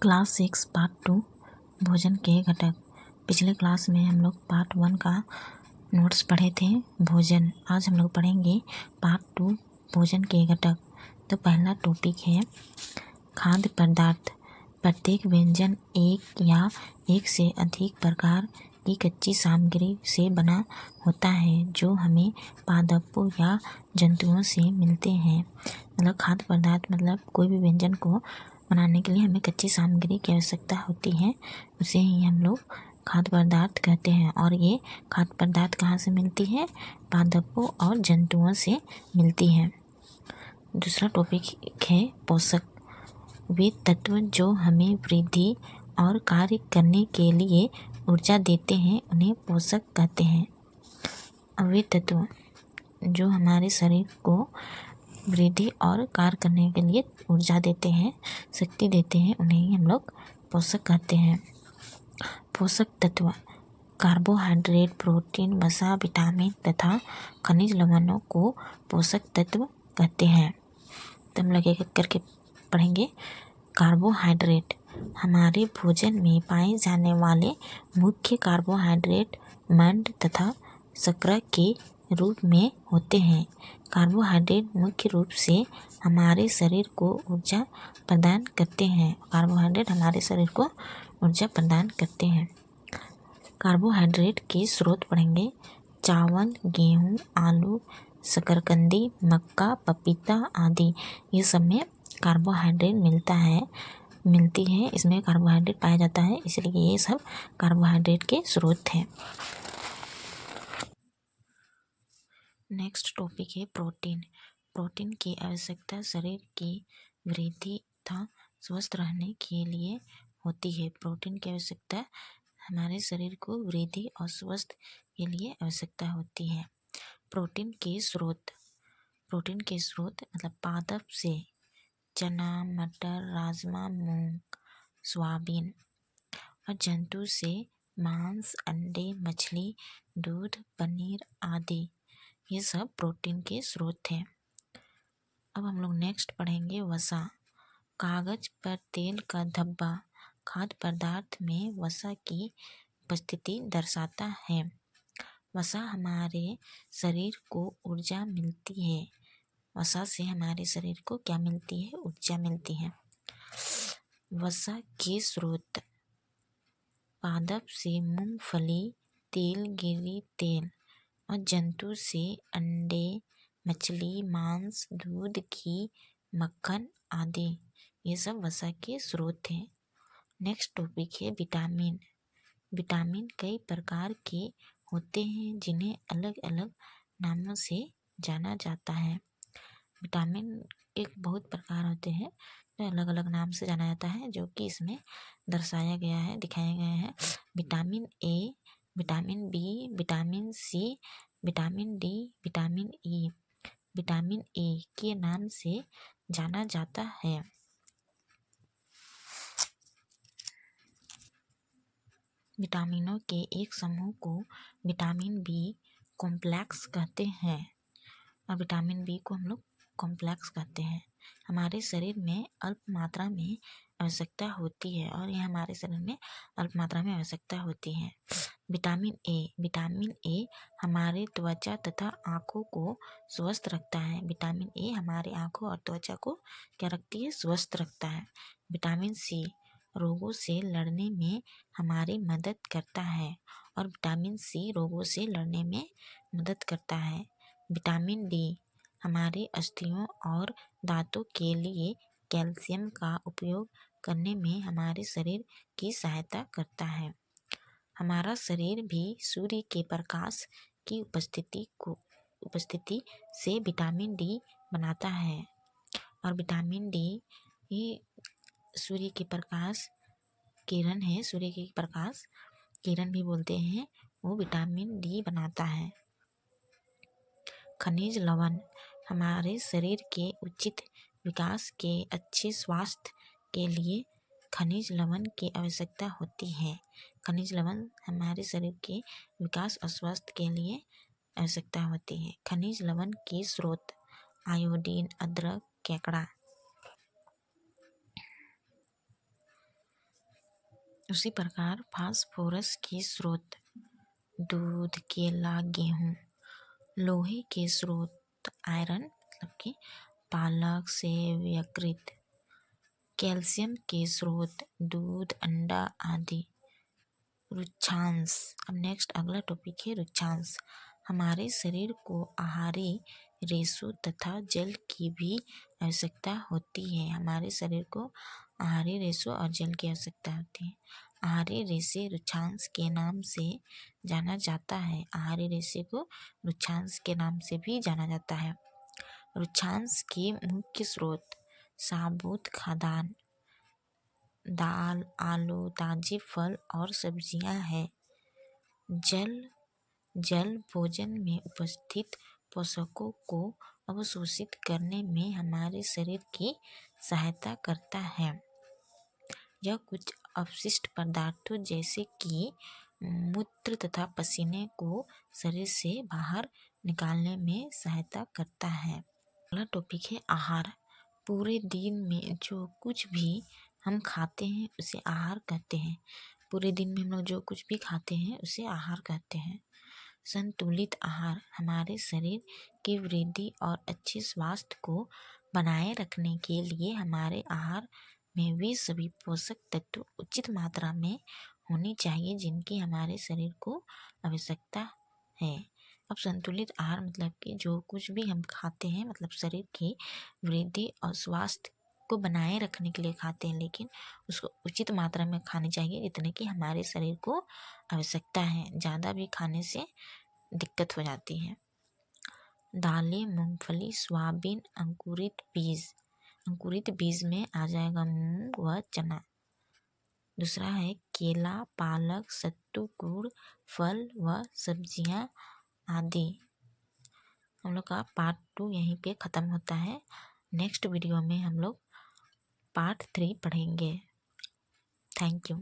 Class 6 part 2 भोजन के घटक। पिछले क्लास में हम लोग पार्ट 1 का नोट्स पढ़े थे भोजन। आज हम लोग पढ़ेंगे पार्ट 2 भोजन के घटक। तो पहला टॉपिक है खाद्य पदार्थ। प्रत्येक व्यंजन एक या एक से अधिक प्रकार की कच्ची सामग्री से बना होता है जो हमें पादपों या जंतुओं से मिलते हैं। मतलब खाद्य पदार्थ मतलब कोई भी व्यंजन को बनाने के लिए हमें कच्ची सामग्री की आवश्यकता होती है, उसे ही हम लोग खाद्य पदार्थ कहते हैं। और ये खाद्य पदार्थ कहाँ से मिलती है? पादपों और जंतुओं से मिलती है। दूसरा टॉपिक है पोषक। वे तत्व जो हमें वृद्धि और कार्य करने के लिए ऊर्जा देते हैं उन्हें पोषक कहते हैं। वे तत्व जो हमारे शरीर को वृद्धि और कार्य करने के लिए ऊर्जा देते हैं, शक्ति देते हैं, उन्हें ही हम लोग पोषक कहते हैं। पोषक तत्व कार्बोहाइड्रेट, प्रोटीन, वसा, विटामिन तथा खनिज लवणों को पोषक तत्व कहते हैं। तो हम लोग एक एक करके पढ़ेंगे। कार्बोहाइड्रेट हमारे भोजन में पाए जाने वाले मुख्य कार्बोहाइड्रेट मंड तथा शर्करा के रूप में होते हैं। कार्बोहाइड्रेट मुख्य रूप से हमारे शरीर को ऊर्जा प्रदान करते हैं। कार्बोहाइड्रेट हमारे शरीर को ऊर्जा प्रदान करते हैं। कार्बोहाइड्रेट के स्रोत पढ़ेंगे। चावल, गेहूँ, आलू, शकरकंदी, मक्का, पपीता आदि, ये सब में कार्बोहाइड्रेट मिलती है। इसमें कार्बोहाइड्रेट पाया जाता है, इसलिए ये सब कार्बोहाइड्रेट के स्रोत हैं। नेक्स्ट टॉपिक है प्रोटीन। प्रोटीन की आवश्यकता शरीर की वृद्धि तथा स्वस्थ रहने के लिए होती है। प्रोटीन की आवश्यकता हमारे शरीर को वृद्धि और स्वस्थ के लिए आवश्यकता होती है। प्रोटीन के स्रोत मतलब पादप से चना, मटर, राजमा, मूंग, सोयाबीन, और जंतु से मांस, अंडे, मछली, दूध, पनीर आदि, ये सब प्रोटीन के स्रोत हैं। अब हम लोग नेक्स्ट पढ़ेंगे वसा। कागज पर तेल का धब्बा खाद्य पदार्थ में वसा की उपस्थिति दर्शाता है। वसा हमारे शरीर को ऊर्जा मिलती है। वसा से हमारे शरीर को क्या मिलती है? ऊर्जा मिलती है। वसा के स्रोत पादप से मूंगफली, तेल, गिरी तेल, और जंतु से अंडे, मछली, मांस, दूध, घी, मक्खन आदि, ये सब वसा के स्रोत हैं। नेक्स्ट टॉपिक है विटामिन। विटामिन कई प्रकार के होते हैं जिन्हें अलग अलग नामों से जाना जाता है। विटामिन एक बहुत प्रकार होते हैं जो अलग अलग नाम से जाना जाता है, जो कि इसमें दर्शाया गया है, दिखाए गए हैं। Vitamin A, vitamin B, vitamin C, vitamin D, vitamin E. Vitamin A के नाम से जाना जाता है। विटामिनों के एक समूह को विटामिन बी कॉम्प्लेक्स कहते हैं, और विटामिन बी को हम लोग कॉम्प्लेक्स कहते हैं। हमारे शरीर में अल्प मात्रा में आवश्यकता होती है, और यह हमारे शरीर में अल्प मात्रा में आवश्यकता होती है। विटामिन ए हमारे त्वचा तथा आँखों को स्वस्थ रखता है। विटामिन ए हमारे आँखों और त्वचा को क्या रखती है? स्वस्थ रखता है। विटामिन सी रोगों से लड़ने में हमारी मदद करता है, और विटामिन सी रोगों से लड़ने में मदद करता है। विटामिन डी हमारे अस्थियों और दांतों के लिए कैल्शियम का उपयोग करने में हमारे शरीर की सहायता करता है। हमारा शरीर भी सूर्य के प्रकाश की उपस्थिति से विटामिन डी बनाता है, और विटामिन डी ये सूर्य के प्रकाश किरण है, सूर्य के प्रकाश किरण भी बोलते हैं, वो विटामिन डी बनाता है। खनिज लवण हमारे शरीर के उचित विकास के अच्छे स्वास्थ्य के लिए खनिज लवण की आवश्यकता होती है। खनिज लवण हमारे शरीर के विकास और स्वास्थ्य के लिए आवश्यकता होती है। खनिज लवण के स्रोत आयोडीन, अदरक, केकड़ा। उसी प्रकार फास्फोरस के स्रोत दूध, केला, गेहूँ। लोहे के स्रोत आयरन मतलब कि पालक, सेब, यकृत। कैल्शियम के स्रोत दूध, अंडा आदि। रुक्षांश। अब नेक्स्ट अगला टॉपिक है रुक्षांश। हमारे शरीर को आहारी रेशों तथा जल की भी आवश्यकता होती है। हमारे शरीर को आहारी रेशों और जल की आवश्यकता होती है। आहारी रेशे रुक्षांश के नाम से जाना जाता है। आहारी रेशे को रुक्षांश के नाम से भी जाना जाता है। रुक्षांश के मुख्य स्रोत साबुत खाद्यान्न, दाल, आलू, ताजे फल और सब्जियां हैं। जल भोजन में उपस्थित पोषकों को अवशोषित करने में हमारे शरीर की सहायता करता है। यह कुछ अपशिष्ट पदार्थों जैसे कि मूत्र तथा पसीने को शरीर से बाहर निकालने में सहायता करता है। अगला टॉपिक है आहार। पूरे दिन में जो कुछ भी हम खाते हैं उसे आहार कहते हैं। पूरे दिन में हम लोग जो कुछ भी खाते हैं उसे आहार कहते हैं। संतुलित आहार हमारे शरीर की वृद्धि और अच्छे स्वास्थ्य को बनाए रखने के लिए हमारे आहार में वे सभी पोषक तत्व उचित मात्रा में होनी चाहिए जिनकी हमारे शरीर को आवश्यकता है। अब संतुलित आहार मतलब कि जो कुछ भी हम खाते हैं मतलब शरीर की वृद्धि और स्वास्थ्य को बनाए रखने के लिए खाते हैं, लेकिन उसको उचित मात्रा में खानी चाहिए जितने कि हमारे शरीर को आवश्यकता है। ज़्यादा भी खाने से दिक्कत हो जाती है। दालें, मूंगफली, सोयाबीन, अंकुरित बीज में आ जाएगा मूंग व चना। दूसरा है केला, पालक, सत्तू, गुड़, फल व सब्जियां आदि। हम लोग का पार्ट 2 यहीं पे ख़त्म होता है। नेक्स्ट वीडियो में हम लोग पार्ट 3 पढ़ेंगे। Thank you.